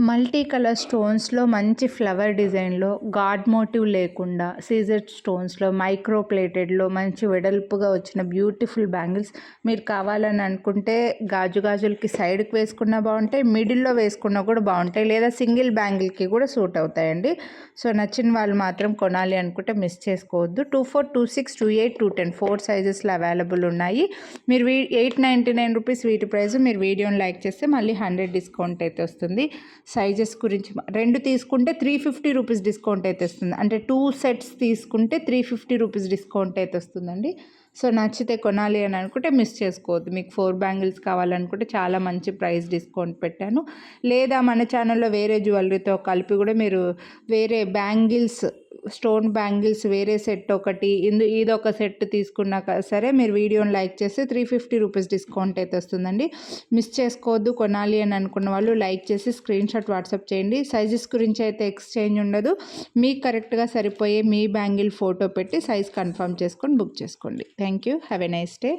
Multi colour స్టోన్స్‌లో మంచి flower డిజైన్‌లో God motive లేకుండా సీజెడ్ స్టోన్స్‌లో మైక్రో ప్లేటెడ్‌లో మంచి వెడల్పుగా వచ్చిన బ్యూటిఫుల్ బ్యాంగిల్స్ మీరు కావాలని అనుకుంటే గాజులకి సైడ్‌కి వేసుకున్నా బాగుంటాయి, మిడిల్‌లో వేసుకున్నా కూడా బాగుంటాయి, లేదా సింగిల్ బ్యాంగిల్‌కి కూడా సూట్ అవుతాయండి. సో నచ్చిన వాళ్ళు మాత్రం కొనాలి అనుకుంటే మిస్ చేసుకోవద్దు. 24, 26, 28, 210 4 సైజెస్లో అవైలబుల్ ఉన్నాయి. మీరు 899 రూపీస్ వీటి ప్రైస్. మీరు వీడియోని లైక్ చేస్తే మళ్ళీ 100 డిస్కౌంట్ అయితే వస్తుంది. సైజెస్ గురించి 2 తీసుకుంటే 350 రూపీస్ డిస్కౌంట్ అయితే వస్తుంది. అంటే 2 సెట్స్ తీసుకుంటే 350 రూపీస్ డిస్కౌంట్ అయితే వస్తుందండి. సో నచ్చితే కొనాలి అని అనుకుంటే మిస్ చేసుకోవద్దు. మీకు 4 బ్యాంగిల్స్ కావాలనుకుంటే చాలా మంచి ప్రైస్ డిస్కౌంట్ పెట్టాను. లేదా మన ఛానల్లో వేరే జ్యువెలరీతో కలిపి కూడా మీరు వేరే బ్యాంగిల్స్, స్టోన్ బ్యాంగిల్స్ వేరే సెట్ ఒకటి ఇదొక సెట్ తీసుకున్నాక సరే మీరు వీడియోని లైక్ చేస్తే 350 రూపీస్ డిస్కౌంట్ అయితే వస్తుందండి. మిస్ చేసుకోవద్దు. కొనాలి అని అనుకున్న వాళ్ళు లైక్ చేసి స్క్రీన్ షాట్ వాట్సాప్ చేయండి. సైజెస్ గురించి అయితే ఎక్స్చేంజ్ ఉండదు. మీకు కరెక్ట్గా సరిపోయే మీ బ్యాంగిల్ ఫోటో పెట్టి సైజ్ కన్ఫర్మ్ చేసుకొని బుక్ చేసుకోండి. Thank you. Have a nice day.